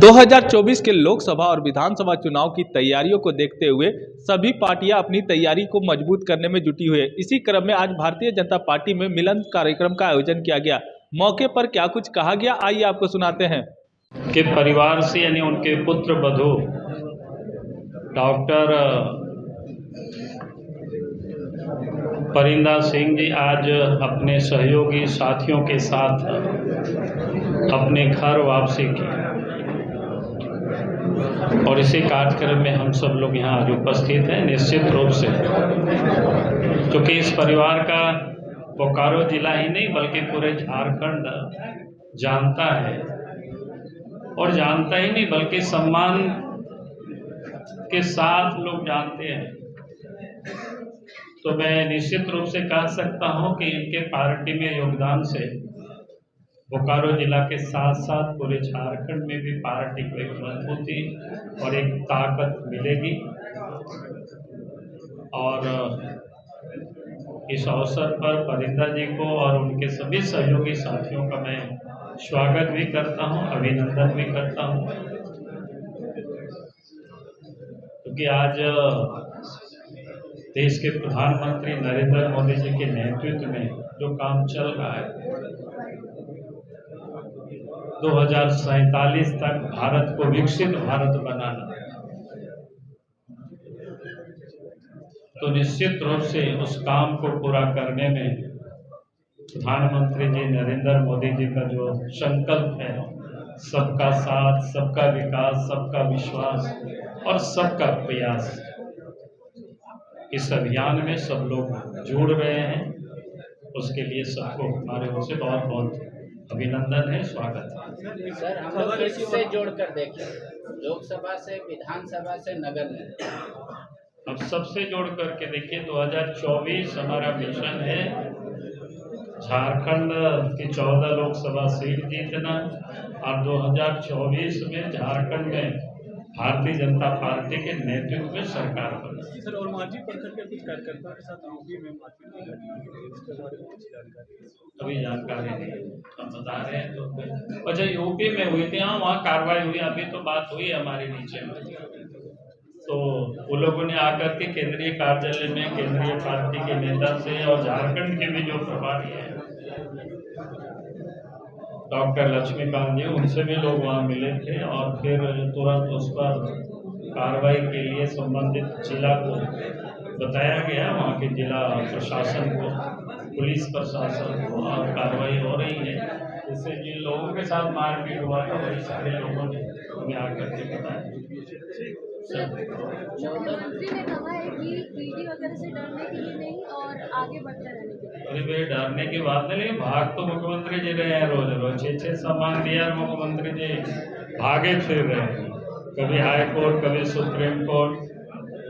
2024 के लोकसभा और विधानसभा चुनाव की तैयारियों को देखते हुए सभी पार्टियां अपनी तैयारी को मजबूत करने में जुटी हुई है। इसी क्रम में आज भारतीय जनता पार्टी में मिलन कार्यक्रम का आयोजन किया गया। मौके पर क्या कुछ कहा गया, आइए आपको सुनाते हैं। के परिवार से यानी उनके पुत्र वधू डॉक्टर परिंदा सिंह जी आज अपने सहयोगी साथियों के साथ अपने घर वापसी की और इसी कार्यक्रम में हम सब लोग यहाँ आज उपस्थित हैं। निश्चित रूप से क्योंकि इस परिवार का बोकारो जिला ही नहीं बल्कि पूरे झारखंड जानता है और जानता ही नहीं बल्कि सम्मान के साथ लोग जानते हैं। तो मैं निश्चित रूप से कह सकता हूं कि इनके पार्टी में योगदान से बोकारो जिला के साथ साथ पूरे झारखंड में भी पार्टी को एक मजबूती और एक ताकत मिलेगी। और इस अवसर पर परिंदा जी को और उनके सभी सहयोगी साथियों का मैं स्वागत भी करता हूं, अभिनंदन भी करता हूं, क्योंकि आज देश के प्रधानमंत्री नरेंद्र मोदी जी के नेतृत्व में जो काम चल रहा है, 2047 तक भारत को विकसित भारत बनाना, तो निश्चित रूप से उस काम को पूरा करने में प्रधानमंत्री जी नरेंद्र मोदी जी का जो संकल्प है, सबका साथ, सबका विकास, सबका विश्वास और सबका प्रयास, इस अभियान में सब लोग जुड़ रहे हैं। उसके लिए सबको हमारे ओर से बहुत बहुत अभिनंदन है, स्वागत है। सर, हम लोग इससे जोड़कर देखें, लोकसभा से, विधानसभा से, नगर निगम, अब सबसे जोड़ करके देखिए, 2024 हमारा मिशन है झारखंड की 14 लोकसभा सीट जीतना और 2024 में झारखंड में भारतीय जनता पार्टी के नेतृत्व में सरकार बनी। सर, और मांझी प्रखंड के कुछ कार्यकर्ताओं के साथ यूपी में अभी जानकारी नहीं, हम बता रहे हैं। तो अच्छा, यूपी में हुई थी, हाँ वहाँ कार्रवाई हुई, अभी तो बात हुई हमारे नीचे में। तो वो लोगों ने आकर के केंद्रीय कार्यालय में केंद्रीय पार्टी के नेता से और झारखंड के भी जो प्रभारी हैं डॉक्टर लक्ष्मीकांत जी, उनसे भी लोग वहाँ मिले थे और फिर तुरंत उस पर कार्रवाई के लिए संबंधित जिला को बताया गया, वहाँ के जिला प्रशासन को, पुलिस प्रशासन को, और कार्रवाई हो रही है। इससे जिन लोगों के साथ मारपीट हुआ था वही सारे लोगों ने हमें आकर के बताया। मुख्यमंत्री ने कहा है कि ईडी वगैरह से डरने के लिए नहीं और आगे बढ़ते रहने के लिए। अरे भाई, डरने की बात नहीं, लेकिन भाग तो मुख्यमंत्री जी रहे हैं रोज रोज, 6 सम्मान दिया मुख्यमंत्री जी भागे फिर रहे हैं, कभी हाई कोर्ट, कभी सुप्रीम कोर्ट।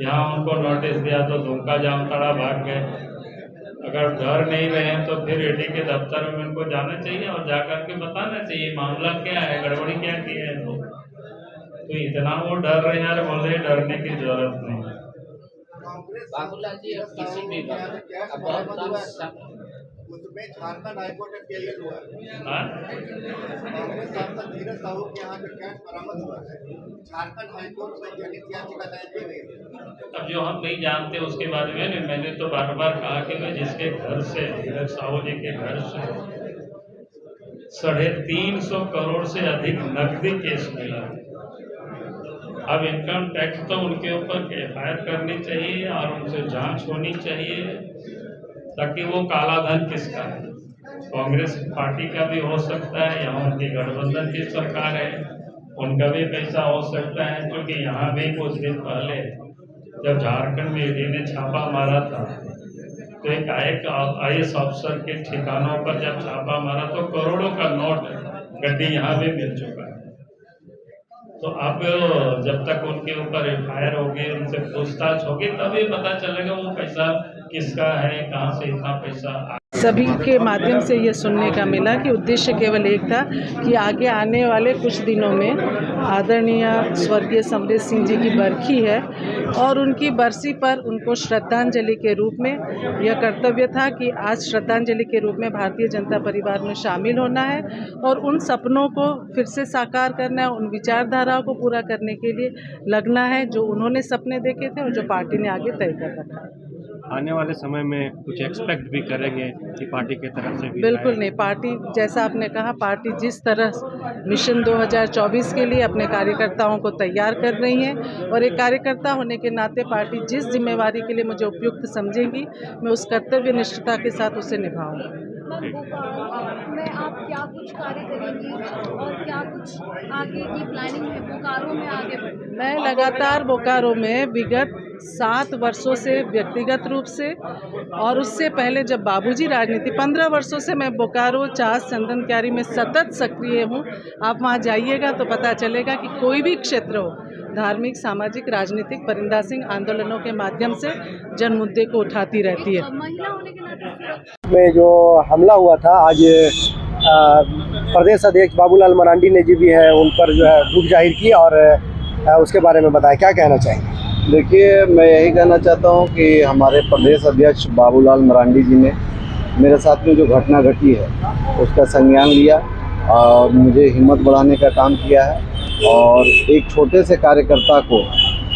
यहाँ उनको नोटिस दिया तो दुमका जामताड़ा भाग गए। अगर डर नहीं रहे हैं तो फिर ईडी के दफ्तर में उनको जाना चाहिए और जाकर के बताना चाहिए मामला क्या है, गड़बड़ी क्या की है। तो इतना वो डर रहे हैं, बोल रहे डरने की जरूरत नहीं। बाबूलाल जी, किसी भी उसमें झारखंड हाईकोर्ट में केएल हुआ है, कांग्रेस सांसद धीरज साहू के यहाँ जो कैश बरामद हुआ है, झारखंड हाईकोर्ट में जनहित याचिका दायर की गई। अब जो हम नहीं जानते उसके बारे में मैंने तो बार बार कहा कि मैं जिसके घर से, धीरज साहू जी के घर से 350 करोड़ से अधिक नकदी केस मिला है। अब इनकम टैक्स तो उनके ऊपर एफआईआर करनी चाहिए और उनसे जांच होनी चाहिए, ताकि वो काला धन किसका है, कांग्रेस पार्टी का भी हो सकता है, यहाँ उनकी गठबंधन की सरकार है, उनका भी पैसा हो सकता है। क्योंकि यहाँ भी कुछ दिन पहले जब झारखंड में ईडी ने छापा मारा था तो एक IAS अफसर के ठिकानों पर जब छापा मारा तो करोड़ों का नोट गड्डी यहाँ भी मिल चुका है। तो अब जब तक उनके ऊपर एफआईआर होगी, उनसे पूछताछ होगी, तभी पता चलेगा वो पैसा किसका है, कहाँ से इतना पैसा। सभी के माध्यम से ये सुनने का मिला कि उद्देश्य केवल एक था कि आगे आने वाले कुछ दिनों में आदरणीय स्वर्गीय समरेश सिंह जी की बरखी है और उनकी बरसी पर उनको श्रद्धांजलि के रूप में यह कर्तव्य था कि आज श्रद्धांजलि के रूप में भारतीय जनता परिवार में शामिल होना है और उन सपनों को फिर से साकार करना है, उन विचारधाराओं को पूरा करने के लिए लगना है जो उन्होंने सपने देखे थे और जो पार्टी ने आगे तय कर रखा है। आने वाले समय में कुछ एक्सपेक्ट भी करेंगे कि पार्टी की तरफ से भी? बिल्कुल नहीं, पार्टी जैसा आपने कहा, पार्टी जिस तरह मिशन 2024 के लिए अपने कार्यकर्ताओं को तैयार कर रही है और एक कार्यकर्ता होने के नाते पार्टी जिस जिम्मेवारी के लिए मुझे उपयुक्त समझेगी मैं उस कर्तव्य निष्ठता के साथ उसे निभाऊंगी। बोकारो में आप क्या कुछ कार्य करेंगी और क्या कुछ आगे की प्लानिंग है बोकारो में आगे बढ़ने? मैं लगातार बोकारो में विगत 7 वर्षों से व्यक्तिगत रूप से और उससे पहले जब बाबूजी राजनीति 15 वर्षों से मैं बोकारो चास चंदन क्यारी में सतत सक्रिय हूँ। आप वहाँ जाइएगा तो पता चलेगा कि कोई भी क्षेत्र हो, धार्मिक, सामाजिक, राजनीतिक, परिंदा सिंह आंदोलनों के माध्यम से जन मुद्दे को उठाती रहती है। महिला होने के नाते में जो हमला हुआ था आज प्रदेश अध्यक्ष बाबूलाल मरांडी ने जी भी है उन पर जो है दुख जाहिर की और उसके बारे में बताया, क्या कहना चाहेंगे? देखिए, मैं यही कहना चाहता हूं कि हमारे प्रदेश अध्यक्ष बाबूलाल मरांडी जी ने मेरे साथ में जो घटना घटी है उसका संज्ञान लिया और मुझे हिम्मत बढ़ाने का काम किया है। और एक छोटे से कार्यकर्ता को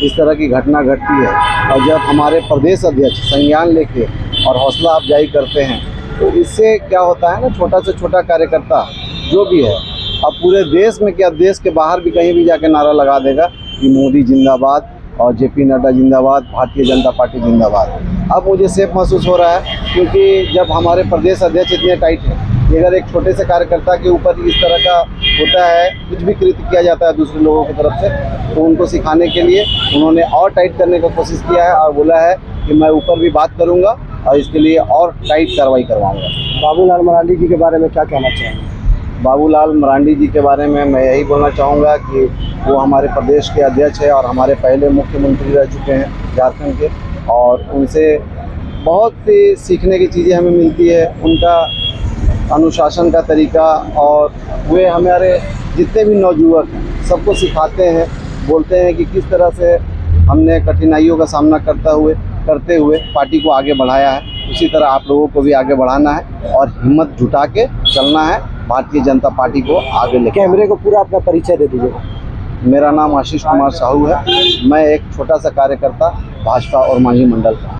इस तरह की घटना घटती है और जब हमारे प्रदेश अध्यक्ष संज्ञान लेके और हौसला अफजाई करते हैं तो इससे क्या होता है ना, छोटा से छोटा कार्यकर्ता जो भी है अब पूरे देश में क्या देश के बाहर भी कहीं भी जाके नारा लगा देगा कि मोदी जिंदाबाद और जेपी नड्डा जिंदाबाद, भारतीय जनता पार्टी जिंदाबाद। अब मुझे सेफ महसूस हो रहा है क्योंकि जब हमारे प्रदेश अध्यक्ष इतने टाइट हैं, अगर एक छोटे से कार्यकर्ता के ऊपर इस तरह का होता है, कुछ भी कृत्य किया जाता है दूसरे लोगों की तरफ से, तो उनको सिखाने के लिए उन्होंने और टाइट करने का कोशिश किया है और बोला है कि मैं ऊपर भी बात करूँगा और इसके लिए और टाइट कार्रवाई करवाऊँगा। बाबूलाल मरांडी जी के बारे में क्या कहना चाहेंगे? बाबूलाल मरांडी जी के बारे में मैं यही बोलना चाहूँगा कि वो हमारे प्रदेश के अध्यक्ष है और हमारे पहले मुख्यमंत्री रह चुके हैं झारखंड के, और उनसे बहुत सी सीखने की चीज़ें हमें मिलती है। उनका अनुशासन का तरीका, और वे हमारे जितने भी नौजुवक हैं सबको सिखाते हैं, बोलते हैं कि किस तरह से हमने कठिनाइयों का सामना करते हुए पार्टी को आगे बढ़ाया है, उसी तरह आप लोगों को भी आगे बढ़ाना है और हिम्मत जुटा के चलना है, भारतीय जनता पार्टी को आगे लेकर। कैमरे को पूरा अपना परिचय दे दीजिएगा। मेरा नाम आशीष कुमार साहू है, मैं एक छोटा सा कार्यकर्ता भाजपा और मांझी मंडल का।